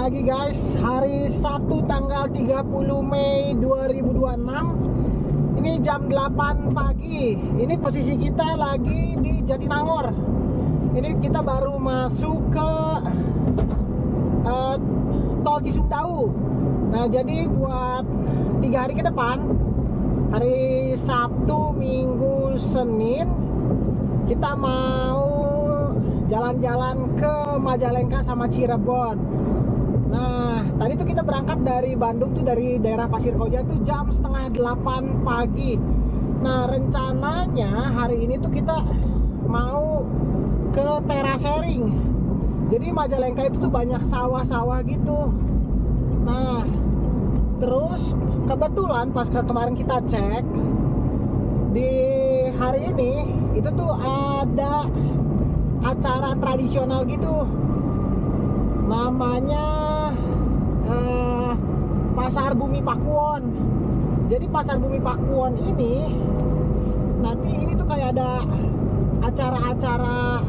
pagi guys, hari Sabtu tanggal 30 Mei 2026. Ini jam 8 pagi. Ini posisi kita lagi di Jatinangor. Ini kita baru masuk ke tol Cisumdawu. Nah, jadi buat 3 hari ke depan, hari Sabtu, Minggu, Senin, kita mau jalan-jalan ke Majalengka sama Cirebon. Nah, tadi tuh kita berangkat dari Bandung tuh, dari daerah Pasir Koja tuh jam setengah 8 pagi. Nah, rencananya hari ini tuh kita mau ke terasering. Jadi Majalengka itu tuh banyak sawah-sawah gitu. Nah, terus kebetulan pas kemarin kita cek, di hari ini itu tuh ada acara tradisional gitu, namanya Pasar Bumi Pakuwon. Jadi Pasar Bumi Pakuwon ini nanti ini tuh kayak ada acara-acara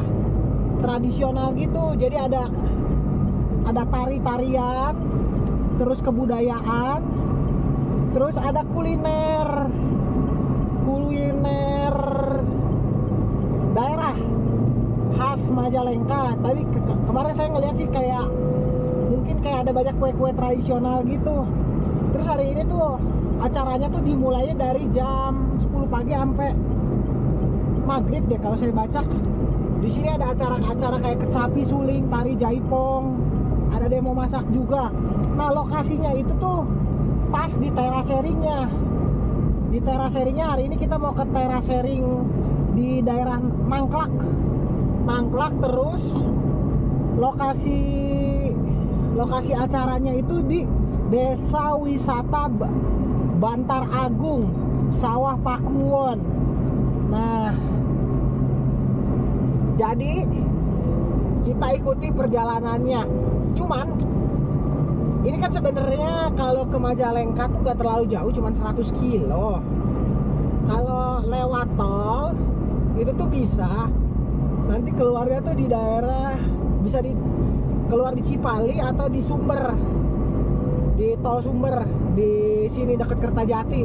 tradisional gitu. Jadi ada tari-tarian, terus kebudayaan, terus ada kuliner daerah khas Majalengka. Tadi kemarin saya ngeliat sih kayak mungkin kayak ada banyak kue-kue tradisional gitu. Terus hari ini tuh acaranya tuh dimulainya dari jam 10 pagi sampai maghrib deh kalau saya baca. Di sini ada acara-acara kayak kecapi suling, tari jaipong, ada demo masak juga. Nah, lokasinya itu tuh pas di teraseringnya. Di teraseringnya hari ini kita mau ke terasering di daerah Nangklak, terus lokasi acaranya itu di Desa Wisata Bantar Agung, Sawah Pakuwon. Nah, jadi kita ikuti perjalanannya. Cuman ini kan sebenarnya kalau ke Majalengka tuh gak terlalu jauh, cuman 100 kilo. Kalau lewat tol itu tuh bisa nanti keluarnya tuh di daerah, bisa keluar di Cipali atau di Sumber, di tol Sumber di sini dekat Kertajati.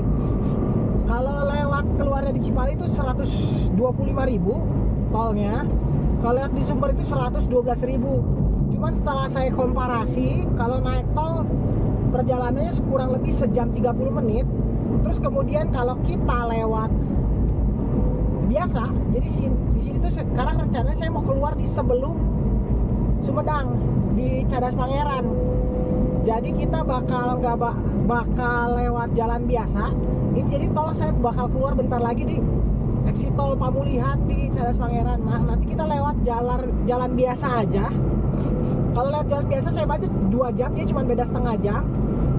Kalau lewat keluarnya di Cipali itu 125.000 tolnya. Kalau lewat di Sumber itu 112.000. Cuman setelah saya komparasi, kalau naik tol perjalanannya kurang lebih sejam 30 menit. Terus kemudian kalau kita lewat biasa, jadi di sini tuh sekarang rencananya saya mau keluar di sebelum Sumedang, di Cadas Pangeran. Jadi kita nggak bakal lewat jalan biasa. Ini jadi tol saya bakal keluar bentar lagi di exit tol Pamulihan di Cadas Pangeran. Nah, nanti kita lewat jalan biasa aja. Kalau lewat jalan biasa saya baca 2 jam, dia cuma beda setengah jam.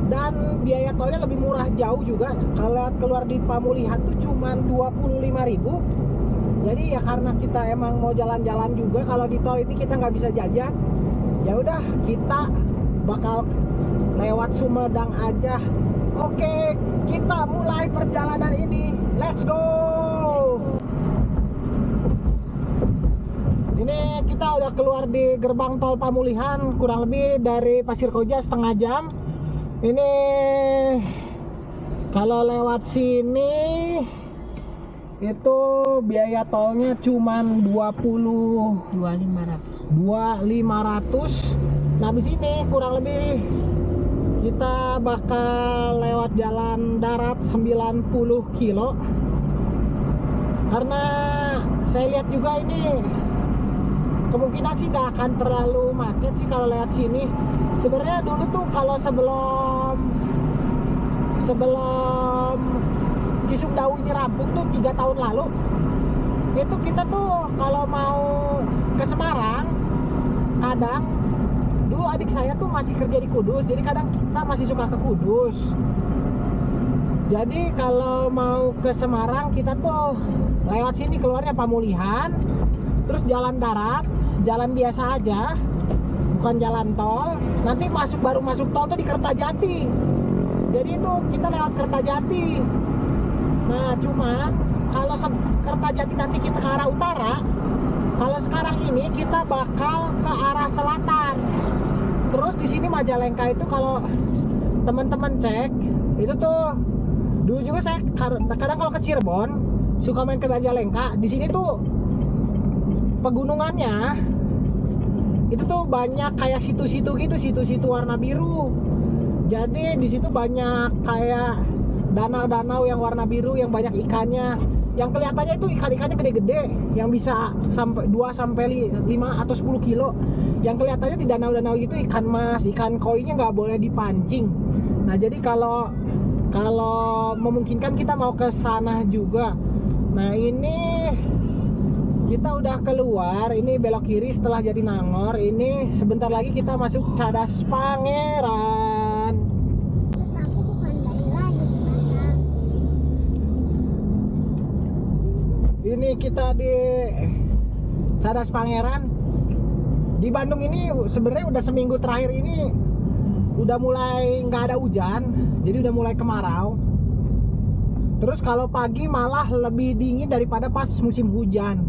Dan biaya tolnya lebih murah jauh juga. Kalau keluar di Pamulihan tuh cuma 25.000. Jadi ya karena kita emang mau jalan-jalan juga, kalau di tol ini kita nggak bisa jajan, ya udah kita bakal lewat Sumedang aja. Oke, kita mulai perjalanan ini. Let's go. Ini kita udah keluar di gerbang tol Pamulihan, kurang lebih dari Pasir Koja setengah jam. Ini kalau lewat sini itu biaya tolnya cuman 2.500. Nah, di sini kurang lebih kita bakal lewat jalan darat 90 kilo. Karena saya lihat juga ini kemungkinan sih gak akan terlalu macet sih kalau lewat sini. Sebenarnya dulu tuh kalau sebelum Cisumdawu ini rampung tuh 3 tahun lalu, itu kita tuh kalau mau ke Semarang, kadang dulu adik saya tuh masih kerja di Kudus, jadi kadang kita masih suka ke Kudus. Jadi kalau mau ke Semarang kita tuh lewat sini, keluarnya Pamulihan, terus jalan darat, jalan biasa aja, bukan jalan tol. Nanti baru masuk tol tuh di Kertajati. Jadi itu kita lewat Kertajati. Nah, cuman kalau Kertajati nanti kita ke arah utara, kalau sekarang ini kita bakal ke arah selatan. Terus di di sini Majalengka itu kalau teman-teman cek itu tuh dulu juga saya kadang kalau ke Cirebon suka main ke Majalengka. Di sini tuh pegunungannya itu tuh banyak kayak situ-situ gitu, situ-situ warna biru. Jadi di situ banyak kayak danau-danau yang warna biru yang banyak ikannya. Yang kelihatannya itu ikan-ikannya gede-gede yang bisa sampai 2 sampai 5 atau 10 kilo. Yang kelihatannya di danau-danau itu ikan mas, ikan koinya nggak boleh dipancing. Nah, jadi kalau memungkinkan kita mau ke sana juga. Nah, ini kita udah keluar, ini belok kiri setelah Jatinangor. Ini sebentar lagi kita masuk Cadas Pangeran. Ini kita di Cadas Pangeran. Di Bandung ini sebenarnya udah seminggu terakhir ini udah mulai nggak ada hujan, jadi udah mulai kemarau. Terus kalau pagi malah lebih dingin daripada pas musim hujan.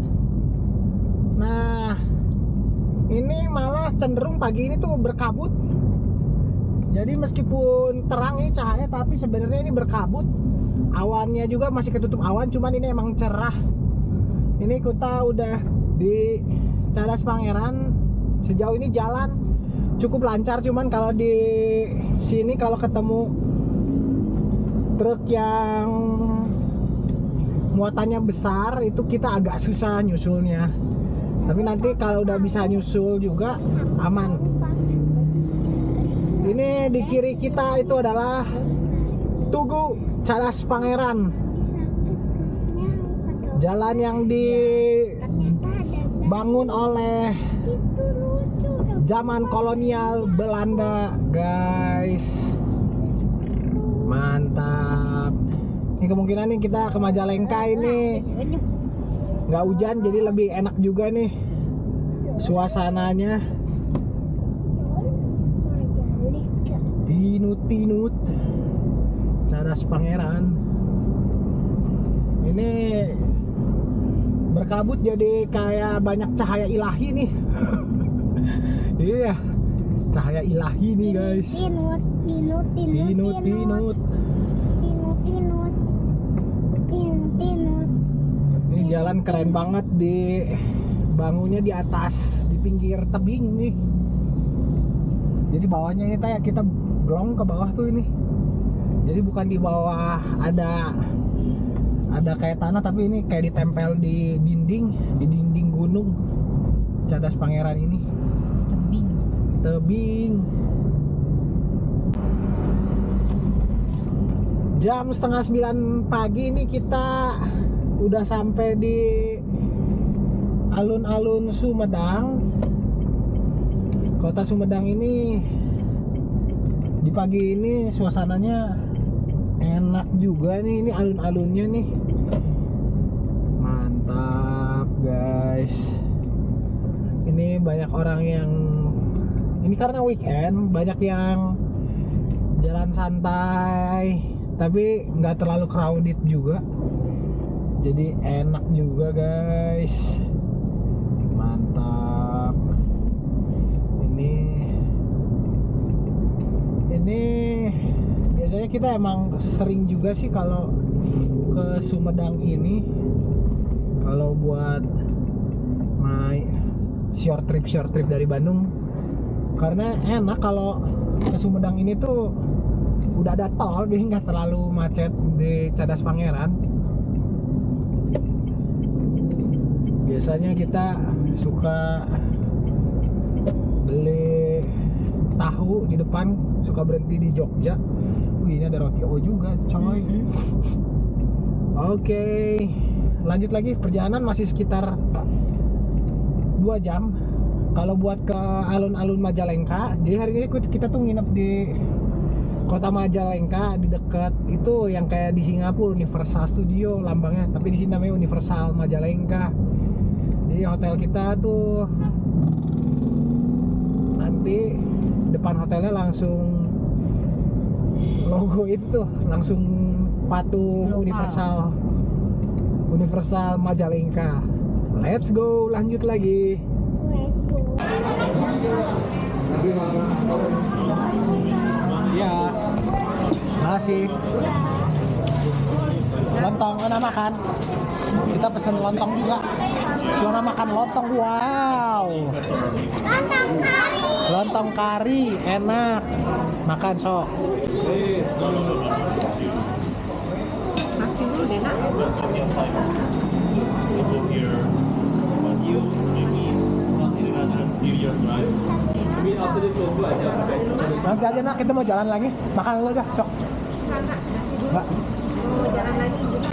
Nah, ini malah cenderung pagi ini tuh berkabut. Jadi meskipun terang ini cahaya, tapi sebenarnya ini berkabut. Awannya juga masih ketutup awan, cuman ini emang cerah. Ini kita udah di Cadas Pangeran. Sejauh ini jalan cukup lancar, cuman kalau di sini kalau ketemu truk yang muatannya besar itu kita agak susah nyusulnya. Tapi nanti kalau udah bisa nyusul juga aman. Ini di kiri kita itu adalah Tugu Cadas Pangeran. Jalan yang dibangun oleh zaman kolonial Belanda, guys. Mantap. Ini kemungkinan nih kita ke Majalengka ini nggak hujan, jadi lebih enak juga nih suasananya. Tinut Cadas Pangeran. Ini berkabut jadi kayak banyak cahaya ilahi nih. Iya, cahaya ilahi nih guys. Tinut. Ini jalan keren banget, dibangunnya di atas, di pinggir tebing nih. Jadi bawahnya ini kayak kita glong ke bawah tuh ini. Jadi bukan di bawah ada kayak tanah, tapi ini kayak ditempel di dinding gunung Cadas Pangeran ini. Tebing. Jam 8:30 pagi ini kita udah sampai di alun-alun Sumedang. Kota Sumedang ini di pagi ini suasananya enak juga nih. Ini alun-alunnya nih. Mantap, guys. Ini banyak orang yang ini karena weekend, banyak yang jalan santai, tapi nggak terlalu crowded juga. Jadi enak juga, guys. Mantap. Ini biasanya kita emang sering juga sih kalau ke Sumedang ini, kalau buat short trip dari Bandung, karena enak kalau ke Sumedang ini tuh udah ada tol, jadi nggak terlalu macet di Cadas Pangeran. Biasanya kita suka beli tahu di depan, suka berhenti di Jogja. Wih, ini ada roti O juga, coy. Oke, lanjut lagi. Perjalanan masih sekitar 2 jam kalau buat ke alun-alun Majalengka. Jadi hari ini kita tuh nginep di kota Majalengka, di dekat itu yang kayak di Singapura, Universal Studio lambangnya, tapi di sini namanya Universal Majalengka. Jadi hotel kita tuh nanti depan hotelnya langsung logo itu tuh, langsung patung Universal Majalengka. Let's go, lanjut lagi. sih. Lontong, mana makan? Kita pesen lontong juga. Suara makan lontong, wow. Lontong kari, enak. Makan sok. Nasi dulu deh nak. Nanti aja nak, kita mau jalan lagi. Makan dulu aja, sok. Enggak. Mau jalan lagi juga.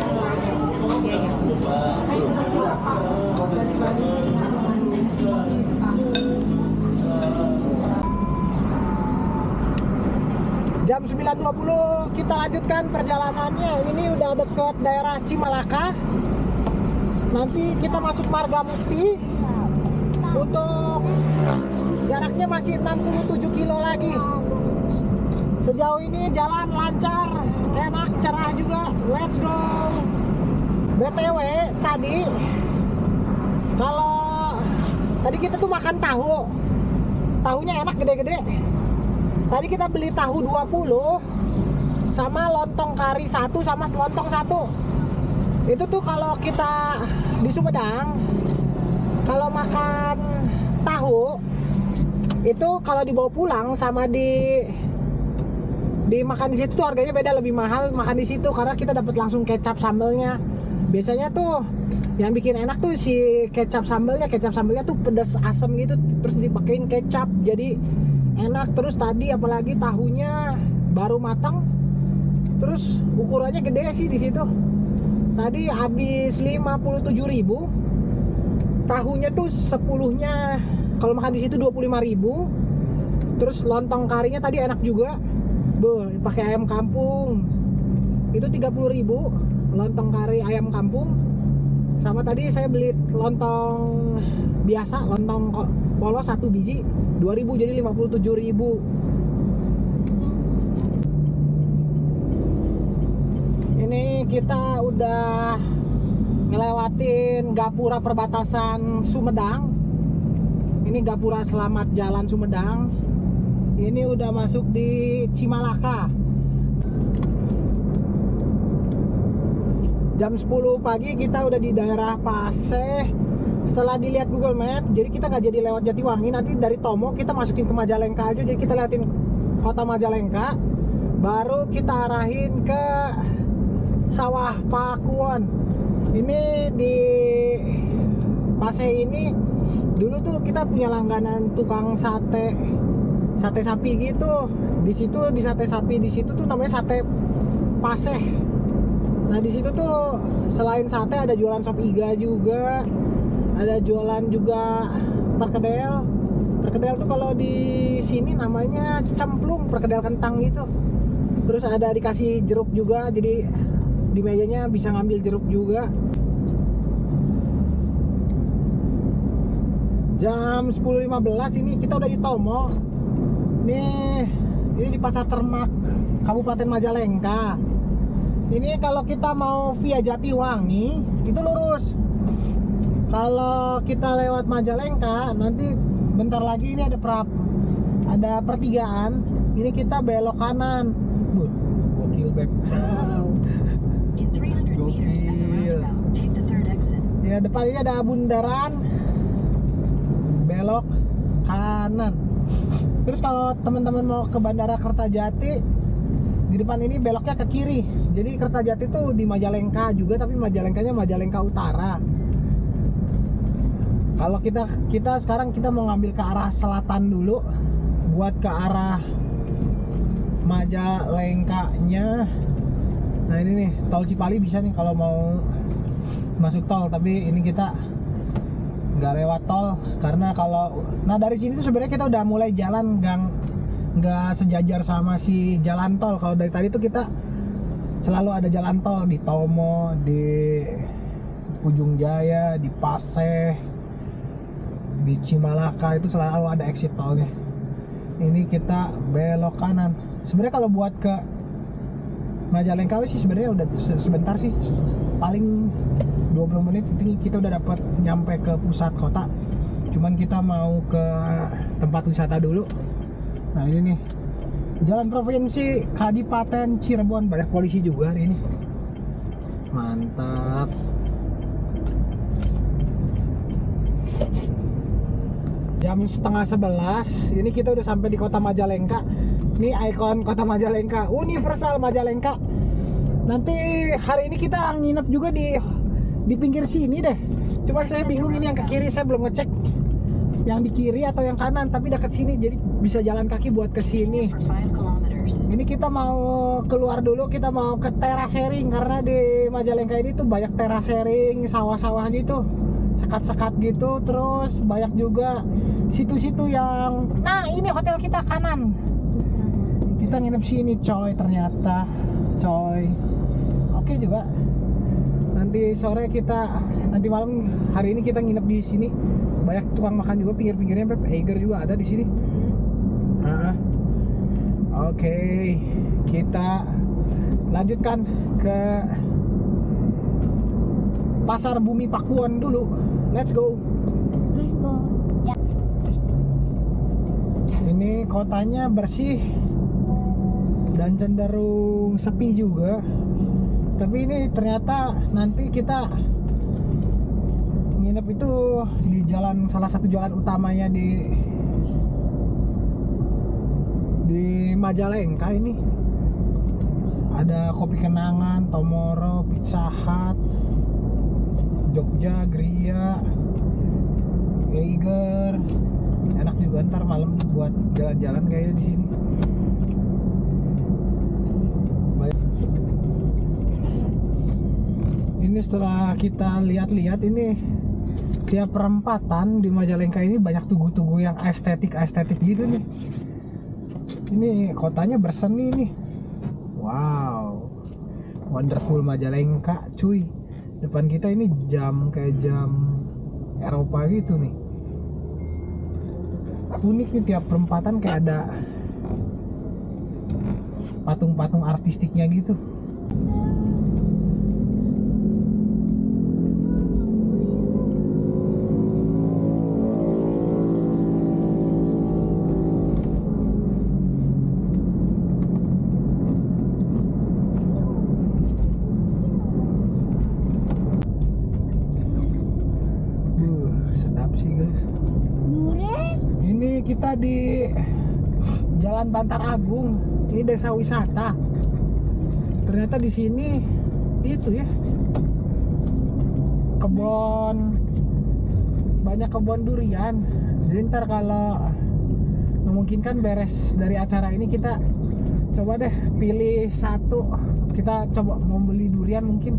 Jam 9.20 kita lanjutkan perjalanannya. Ini udah deket daerah Cimalaka. Nanti kita masuk Margamukti. Untuk jaraknya masih 67 kilo lagi. Sejauh ini jalan lancar, enak, cerah juga. Let's go. BTW tadi kita tuh makan tahu. Tahunya enak gede-gede. Tadi kita beli tahu 20 sama lontong kari 1 sama lontong 1. Itu tuh kalau kita di Sumedang, kalau makan tahu itu kalau dibawa pulang sama di makan di situ tuh harganya beda, lebih mahal makan di situ karena kita dapat langsung kecap sambelnya. Biasanya tuh yang bikin enak tuh si kecap sambelnya tuh pedas asam gitu, terus dipakein kecap jadi enak. Terus tadi apalagi tahunya baru matang, terus ukurannya gede sih di situ. Tadi habis 57.000. Tahunya tuh 10-nya kalau makan di situ 25.000. Terus lontong karinya tadi enak juga. Pakai ayam kampung. Itu 30.000 lontong kari ayam kampung. Sama tadi saya beli lontong biasa, lontong polos 1 biji 2.000 jadi 57.000. Ini kita udah ngelewatin gapura perbatasan Sumedang. Ini gapura Selamat Jalan Sumedang. Ini udah masuk di Cimalaka. Jam 10 pagi kita udah di daerah Paseh. Setelah dilihat Google Map, jadi kita nggak jadi lewat Jatiwangi. Nanti dari Tomo kita masukin ke Majalengka aja. Jadi kita lewatin kota Majalengka, baru kita arahin ke Sawah Pakuwon. Ini di Paseh ini dulu tuh kita punya langganan tukang sate sapi gitu. Di situ di sate sapi di situ tuh namanya sate Paseh. Nah di situ tuh selain sate ada jualan sop iga juga, ada jualan juga perkedel. Perkedel tuh kalau di sini namanya cemplung, perkedel kentang gitu. Terus ada dikasih jeruk juga, jadi di mejanya bisa ngambil jeruk juga. Jam 10.15 ini kita udah di Tomo. Ini di Pasar Ternak Kabupaten Majalengka. Ini kalau kita mau via Jatiwangi itu lurus. Kalau kita lewat Majalengka nanti bentar lagi ini ada pertigaan. Ini kita belok kanan. Gokil beb. In 300 meters at the roundabout, take the third exit. Ya depan ini ada bundaran, belok kanan. Terus kalau teman-teman mau ke Bandara Kertajati, di depan ini beloknya ke kiri. Jadi Kertajati tuh di Majalengka juga, tapi Majalengkanya Majalengka Utara. Kalau kita sekarang kita mau ngambil ke arah selatan dulu, buat ke arah Majalengkanya. Nah ini nih tol Cipali bisa nih kalau mau masuk tol, tapi ini kita nggak lewat tol karena dari sini tuh sebenarnya kita udah mulai jalan nggak sejajar sama si jalan tol. Kalau dari tadi tuh kita selalu ada jalan tol di Tomo, di Ujung Jaya, di Paseh, di Cimalaka, itu selalu ada exit tolnya. Ini kita belok kanan. Sebenarnya kalau buat ke Majalengka sih sebenarnya udah sebentar sih, paling 20 menit itu kita udah dapat nyampe ke pusat kota. Cuman kita mau ke tempat wisata dulu. Nah ini nih Jalan Provinsi Kadipaten Cirebon, banyak polisi juga hari ini. Mantap. Jam setengah 11, ini kita udah sampai di kota Majalengka. Ini ikon kota Majalengka, Universal Majalengka. Nanti hari ini kita nginep juga di pinggir sini deh. Cuman saya bingung ini yang ke kiri, saya belum ngecek yang di kiri atau yang kanan, tapi dekat sini jadi bisa jalan kaki buat ke sini. For 5 kilometers. Ini kita mau keluar dulu, kita mau ke terasering karena di Majalengka ini tuh banyak terasering, sawah-sawah gitu, sekat-sekat gitu, terus banyak juga situ-situ yang. Nah, ini hotel kita kanan. Kita nginep sini, coy, ternyata, coy. Oke juga. Nanti sore nanti malam, hari ini kita nginep di sini. Banyak tukang makan juga pinggir-pinggirnya, Beb. Eiger juga ada di sini. Oke, kita lanjutkan ke Pasar Bumi Pakuwon dulu. Let's go. Ini kotanya bersih dan cenderung sepi juga. Tapi ini ternyata nanti kita nginep itu di salah satu jalan utamanya di Majalengka ini. Ada Kopi Kenangan, Tomoro, Pizza Hut, Jogja, Gria, Eiger. Enak juga ntar malam buat jalan-jalan kayaknya di sini. Ini setelah kita lihat-lihat, ini tiap perempatan di Majalengka ini banyak tugu-tugu yang estetik gitu nih. Ini kotanya berseni nih. Wow, wonderful Majalengka, cuy. Depan kita ini kayak jam Eropa gitu nih. Unik nih, tiap perempatan kayak ada patung-patung artistiknya gitu. Sedap sih, guys. Ini kita di Jalan Bantar Agung. Ini desa wisata. Ternyata di sini itu ya, banyak kebun durian. Jadi ntar kalau memungkinkan beres dari acara ini, kita coba deh pilih satu. Kita coba mau beli durian mungkin.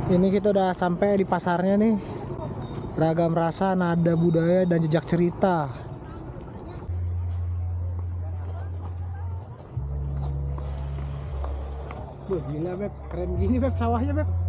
Ini kita udah sampai di pasarnya nih. Ragam rasa, nada budaya, dan jejak cerita. Gila, Beb. Keren gini, Beb, sawahnya, Beb.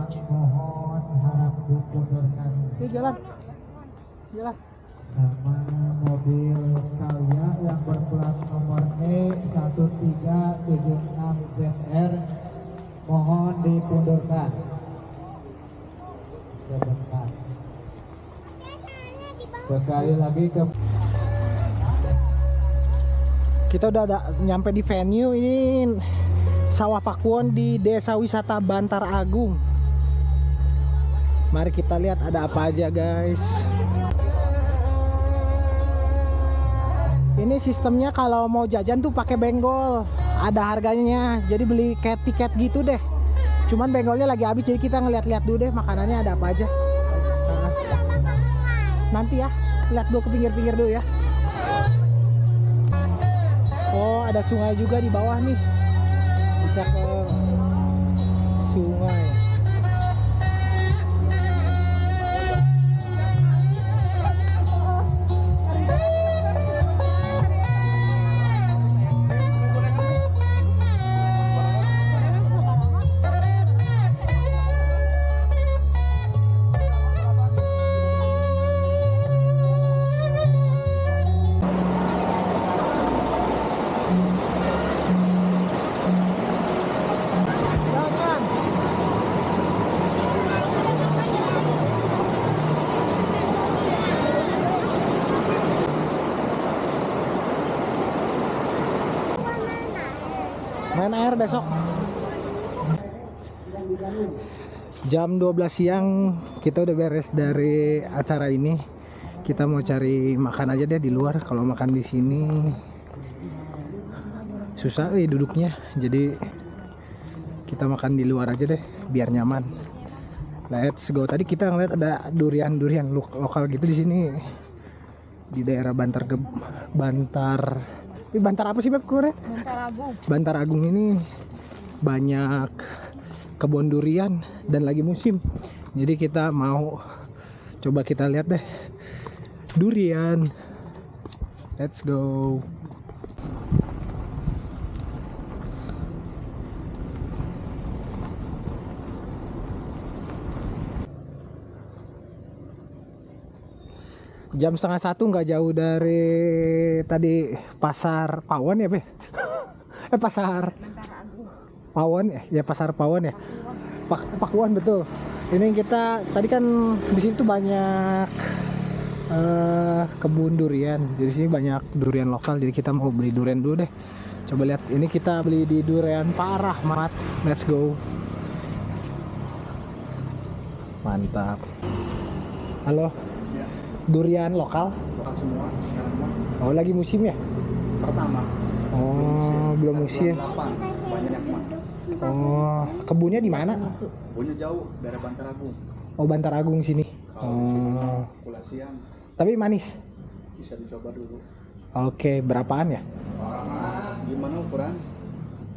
Mohon harap dipundurkan. Jalan sama mobil Calya yang berplat nomor E1376ZR, mohon dipundurkan sebentar. Sekali lagi kita udah nyampe di venue ini. Sawah Pakuwon di Desa Wisata Bantar Agung. Mari kita lihat ada apa aja, guys. Ini ini sistemnya kalau mau jajan tuh pakai benggol, ada harganya. Jadi beli kayak tiket gitu deh. Cuman benggolnya lagi habis, jadi kita ngeliat-liat dulu deh makanannya ada apa aja. Nah, nanti ya, lihat dulu ke pinggir-pinggir dulu ya. Oh, ada sungai juga di bawah nih. Bisa ke sungai. Main air besok. Jam 12 siang kita udah beres dari acara ini. Kita mau cari makan aja deh di luar. Kalau makan di sini susah duduknya. Jadi kita makan di luar aja deh biar nyaman. Let's go. Tadi kita ngeliat ada durian lokal gitu di sini. Di daerah Bantar. Ini Bantar apa sih Beb kemarin? Bantar Agung. Bantar Agung ini banyak kebun durian dan lagi musim. Jadi kita mau coba kita lihat deh durian. Let's go. Jam 12:30 nggak jauh dari tadi pasar Pawon ya, Be? Pasar Bantar Agung. Pawon ya? Ya pasar Pawon ya. Pakuan betul. Ini kita tadi kan di sini tuh banyak kebun durian. Di sini banyak durian lokal. Jadi kita mau beli durian dulu deh. Coba lihat. Ini kita beli di Durian Pak Rahmat. Let's go. Mantap. Halo. Durian lokal? Lokal semua sekarang mah. Oh, lagi musim ya? Pertama. Oh, belum musim. 8 banyak mah. Oh, kebunnya di mana? Punya jauh dari Bantar Agung. Oh, Bantar Agung sini. Kalau di sini Oh, pulang siang tapi manis. bisa dicoba dulu. Oke, berapaan ya? Gimana ukuran?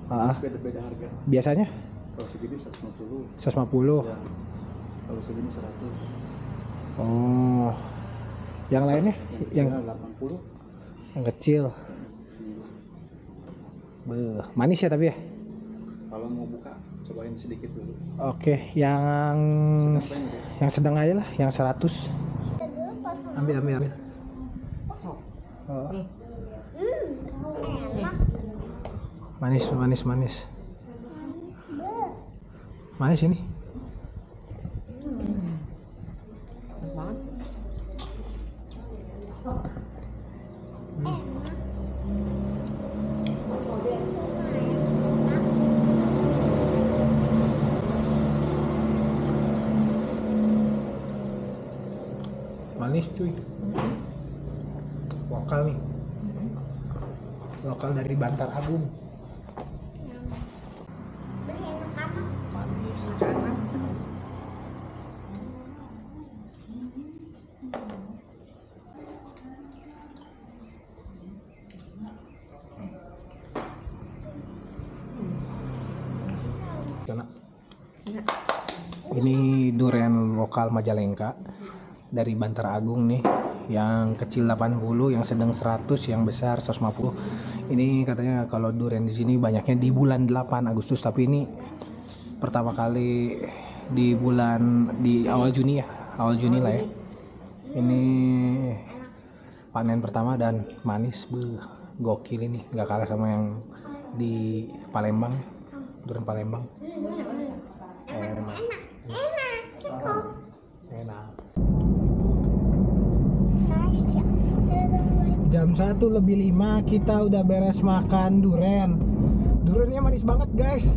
Ah, Beda-beda harga. biasanya Kalau segini 150. 150. Ya. Kalau segini 100. Oh, yang lainnya? Yang Yang 80. yang kecil. Beuh, manis ya tapi ya? Kalau mau buka, cobain sedikit dulu. Oke, yang sedang aja lah, yang 100. Ambil. Oh. Manis. Manis ini. Manis cuy. Lokal nih. Lokal dari Bantar Agung. Manis. Ini durian lokal Majalengka dari Bantar Agung nih. Yang kecil 80, yang sedang 100, yang besar 150. Ini katanya kalau durian di sini banyaknya di bulan 8 Agustus, tapi ini pertama kali di awal Juni ya. Awal Juni lah ya. Ini panen pertama dan manis, gokil ini, nggak kalah sama yang di Palembang, durian Palembang. Enak. Jam 1:05 kita udah beres makan durian. Duriannya manis banget guys.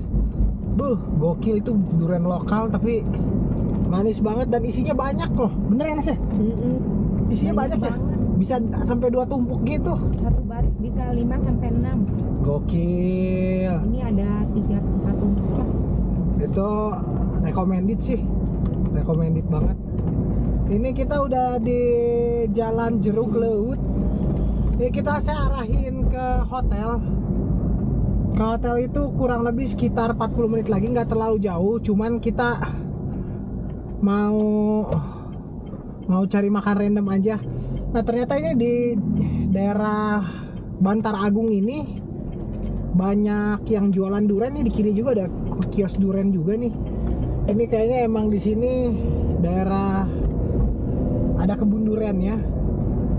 Gokil, itu durian lokal tapi manis banget dan isinya banyak loh. Bener ya Nes ya? Isinya banyak ya? Bisa sampai 2 tumpuk gitu. Satu baris bisa 5 sampai 6. Gokil. Ini ada 3-4 tumpuk lah. Itu recommended sih. Recommended banget. Ini kita udah di Jalan Jeruk Laut. Ini saya arahin ke hotel. Ke hotel itu kurang lebih sekitar 40 menit lagi, nggak terlalu jauh. Cuman kita mau cari makan random aja. Nah ternyata ini di daerah Bantar Agung ini banyak yang jualan durian. Nih di kiri juga ada kios durian juga nih. Ini kayaknya emang di sini daerah ada kebun durian ya,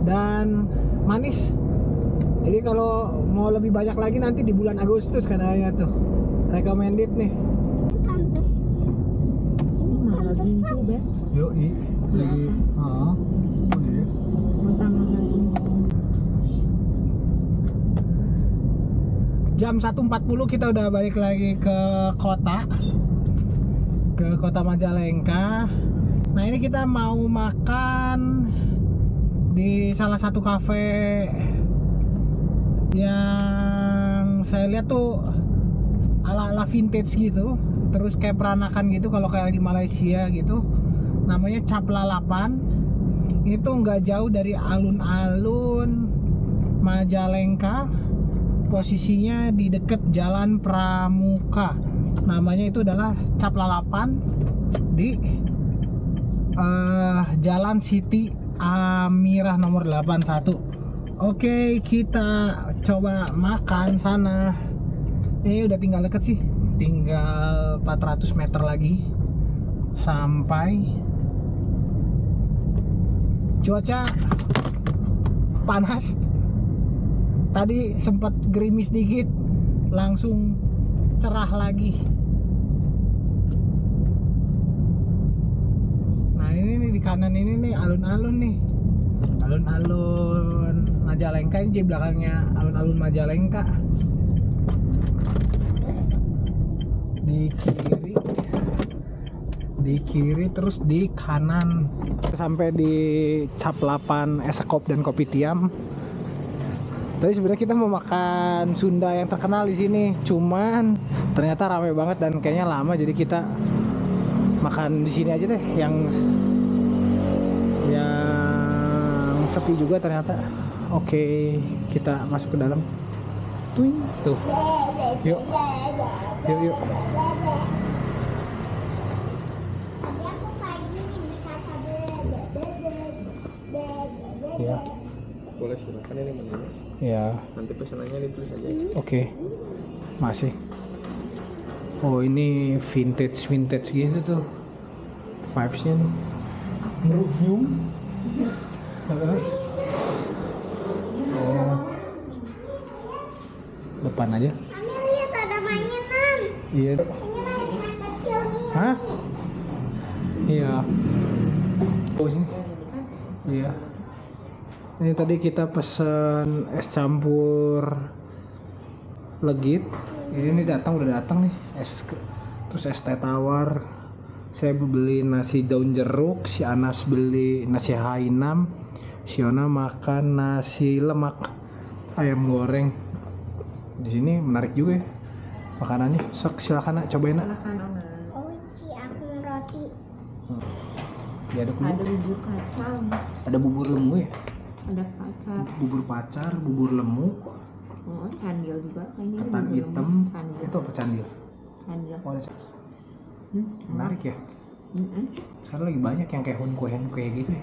dan manis. Jadi kalau mau lebih banyak lagi nanti di bulan Agustus katanya tuh. Recommended nih. Ini malah gincu, Beb. Yuk, lagi. Jam 1.40 kita udah balik lagi ke kota Majalengka. Nah ini kita mau makan di salah satu kafe yang saya lihat tuh ala-ala vintage gitu, terus kayak peranakan gitu kalau kayak di Malaysia gitu. Namanya Cap Lalapan. Itu nggak jauh dari alun-alun Majalengka. Posisinya di deket Jalan Pramuka. Namanya itu adalah Cap Lalapan di Jalan Siti Amirah nomor 81. Oke, kita coba makan sana. Ini udah tinggal deket sih, tinggal 400 meter lagi sampai. Cuaca panas. Tadi sempat gerimis dikit, langsung cerah lagi. Nah ini nih di kanan ini nih alun-alun nih, alun-alun Majalengka. Ini di belakangnya alun-alun Majalengka. Di kiri terus di kanan sampai di Cap Lapan Esekop dan Kopi Tiam. Tadi sebenarnya kita mau makan Sunda yang terkenal di sini, cuman ternyata ramai banget dan kayaknya lama, jadi kita makan di sini aja deh, yang sepi juga ternyata. Oke, kita masuk ke dalam. Tuh. Yuk. Ya. Boleh silakan ini menunya. Ya. Nanti pesanannya ditulis aja. Oke. Masih. Oh, ini vintage gitu tuh. Vibes-nya nih. Merugium. Oh. Depan aja. Kami lihat ada mainan. Iya. Ini mainan kecil nih. Hah? Iya. Oh, sini. Iya. Ini tadi kita pesen es campur legit. Ini udah datang nih. Terus es teh tawar. Saya beli nasi daun jeruk, si Anas beli nasi Hainam, si Ona makan nasi lemak ayam goreng. Di sini menarik juga ya makanannya. Sok silakan nak, cobain nak. Uci, aku roti. Diaduk dulu. Ada bubur kacang, Ada bubur lemu ya? ada pacar, Bubur pacar, bubur lemu, oh candil juga kayaknya. ketan bubur hitam. lemu, candil. Itu apa candil? Candil. Oh, ada. Menarik ya. Sekarang lagi banyak yang kayak hunku gitu ya.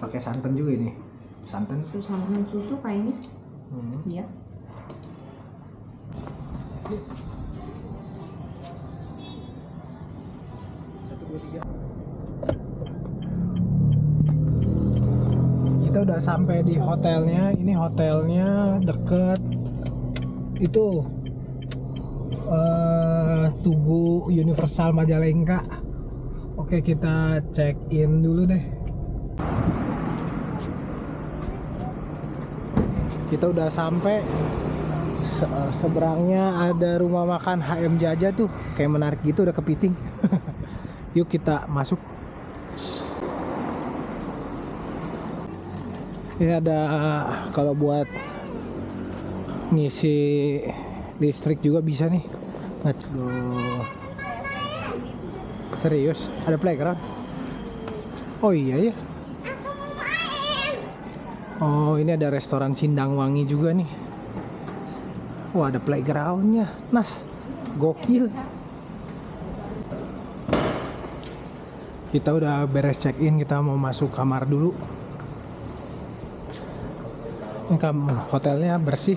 Pakai santan juga ini. Santan. Santan susu kayaknya. Iya. Kita udah sampai di hotelnya. Ini hotelnya deket itu Tugu Universal Majalengka. Oke, kita check in dulu deh. Kita udah sampai. Seberangnya ada rumah makan HM Jaja tuh, kayak menarik gitu, udah kepiting. Yuk kita masuk. Ini ada kalau buat ngisi listrik juga bisa nih. Let's go. Serius? Ada playground? Oh iya ya. Oh ini ada restoran Sindang Wangi juga nih. Wah ada playgroundnya. Nas, gokil. Kita udah beres check in, kita mau masuk kamar dulu. Ini hotelnya bersih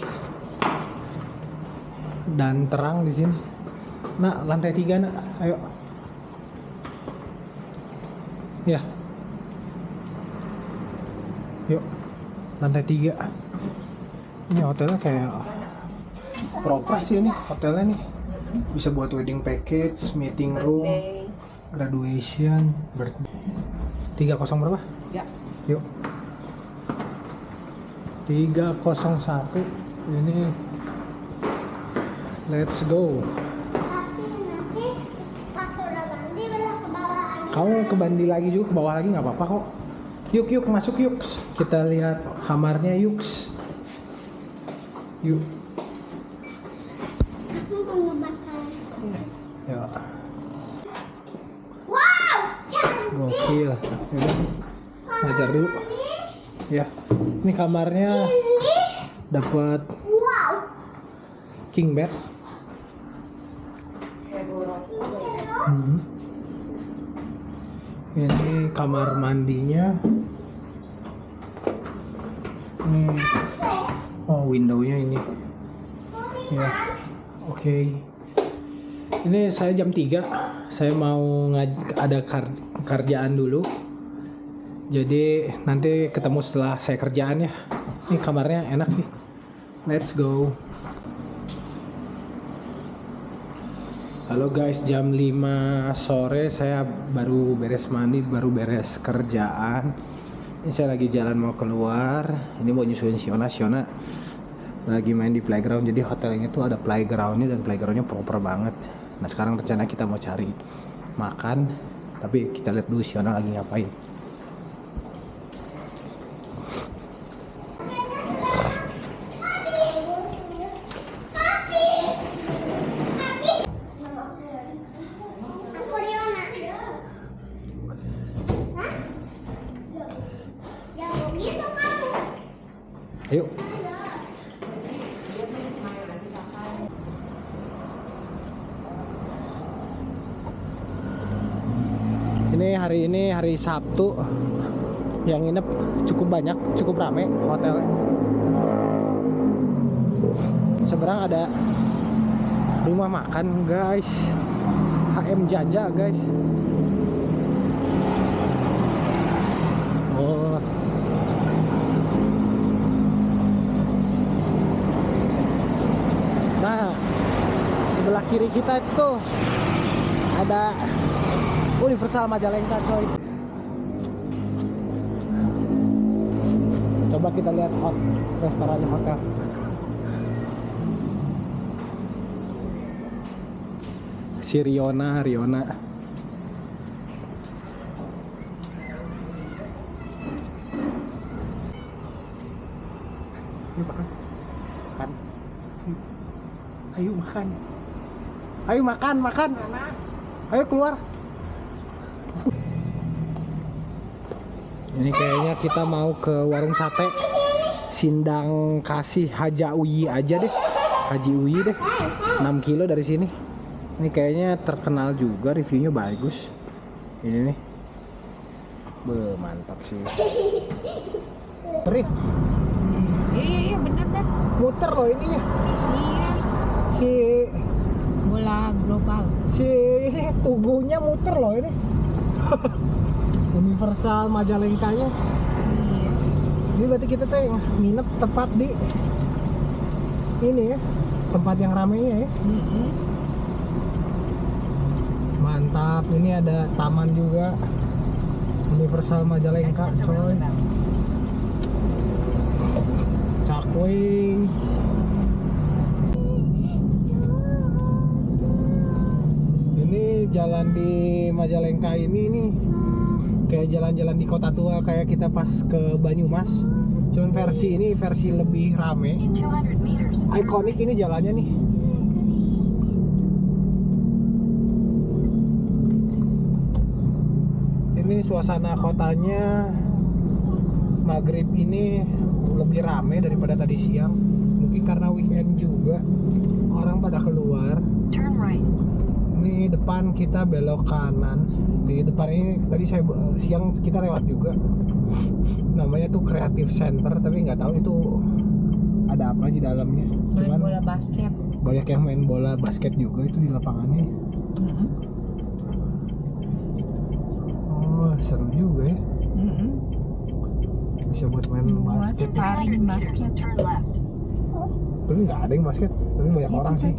dan terang di sini. Nak, lantai 3 nak, ayo. Ya. Yuk, lantai 3. Ini hotelnya kayak proper sih ini hotelnya nih. Bisa buat wedding package, meeting room, graduation, birthday. 30 berapa? Ya. Yuk. 301. Ini let's go. Tapi nanti pas udah mandi udah ke bawah aja. Kamu ke bandi lagi juga, ke bawah lagi nggak apa-apa kok. Yuk yuk masuk yuk. Kita lihat kamarnya yuk. Yuk. Aku mau makan. Ya. Wow, cantik. Gokil. Yaudah. Ngajar dulu. Ya. Ini kamarnya dapat Wow. king bed. Ini kamar mandinya. Ini oh windownya ini. Ya. Oke. Ini saya jam 3. Saya mau ada kerjaan dulu. Jadi nanti ketemu setelah saya kerjaan ya. Ini kamarnya enak sih. Let's go. Halo guys, jam 5 sore saya baru beres mandi, baru beres kerjaan. Ini saya lagi jalan mau keluar. Ini mau nyusuin Siona lagi main di playground. Jadi hotel ini tuh ada playgroundnya dan playgroundnya proper banget. Nah sekarang rencana kita mau cari makan, tapi kita lihat dulu Siona lagi ngapain. Aku Riona. Hah? Ya begitu kamu. Ayo. Ini hari Sabtu. Yang nginep cukup banyak, cukup rame hotelnya. Seberang ada rumah makan guys. HM Jaja guys. Oh. Nah, sebelah kiri kita itu ada Universal Majalengka coy. Coba kita lihat restorannya hotel. Si Riona. Ayo makan. Ayo makan. Ayo makan. Ayo keluar. Ini kayaknya kita mau ke warung sate Sindang Kasih Haja Uyi aja deh. Haji Uyi deh. 6 kilo dari sini. Ini kayaknya terkenal juga, reviewnya bagus. Ini nih. Mantap sih. Rit, Iya bener dah. muter loh ininya. Iya. Si Bola global. tubuhnya muter loh ini. Universal Majalengkanya. Iya. Ini berarti kita tuh nginep tepat di ini ya, tempat yang ramenya ya. Mantap, ini ada taman juga. Universal Majalengka coy. Cakwing. Ini jalan di Majalengka ini nih kayak jalan-jalan di kota tua, kayak kita pas ke Banyumas. Cuman versi ini versi lebih rame. In 200 meters, Ikonik ini jalannya nih. Ini suasana kotanya maghrib ini lebih rame daripada tadi siang. Mungkin karena weekend juga, orang pada keluar. turn right. Ini depan kita belok kanan. Di depan ini tadi siang kita lewat juga. Namanya tuh Creative Center, tapi nggak tahu itu ada apa di dalamnya. Main Cuman bola basket. banyak yang main bola basket juga itu di lapangannya. Oh, seru juga ya. Bisa buat main basket. 200 meters, turn left. Tapi nggak ada yang basket, tapi banyak orang sih.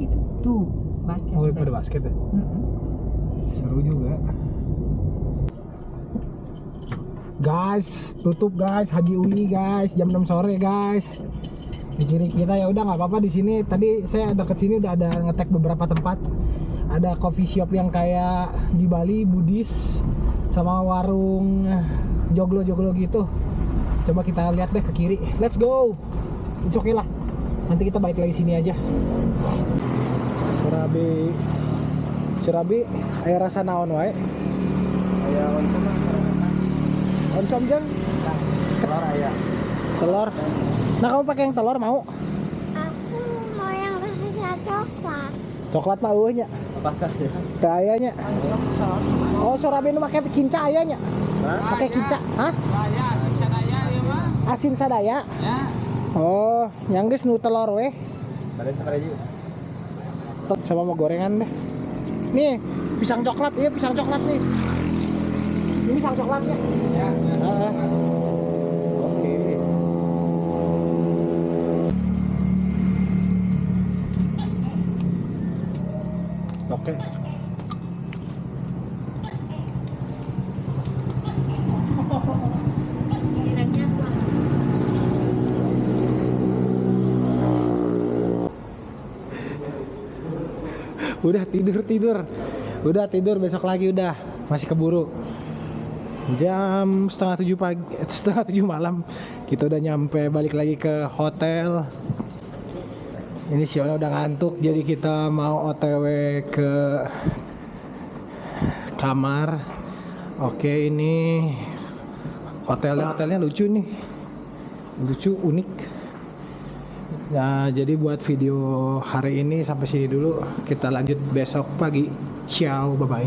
Tuh, basket. Oh, pada basket ya. Seru juga. Guys, tutup guys, Haji Uli guys, jam 6 sore guys. Di kiri kita ya udah nggak apa-apa di sini. Tadi saya deket sini udah ada ngetek beberapa tempat. Ada coffee shop yang kayak di Bali, Buddhis, sama warung joglo-joglo gitu. Coba kita lihat deh ke kiri. Let's go. It's okay lah. Nanti kita balik lagi sini aja. Surabi, aya rasa naon wae? Aya oncom mah. Oncom jeung Telur aya. telur. Nah, kamu pakai yang telur mau? Aku mau yang rasa coklat. Coklat mah eueuh nya. Apakah ya? Teu aya nya. Oh, Surabi nu make kinca aya nya. Pakai kinca. Hah? Asin sadaya ieu mah. Asin sadaya. Ya. Oh, yang geus nu telur weh. Bade sakare juga. Coba mau gorengan deh. Nih, pisang coklat. Iya, pisang coklat nih. Ini pisang coklatnya. Ya. Oke. Oke. Udah tidur besok lagi udah, masih keburu. Jam setengah tujuh malam kita udah nyampe, balik lagi ke hotel. Ini Siona udah ngantuk, jadi kita mau OTW ke kamar. Oke, ini hotelnya lucu nih, unik. Nah, jadi buat video hari ini sampai sini dulu. Kita lanjut besok pagi. Ciao, bye bye.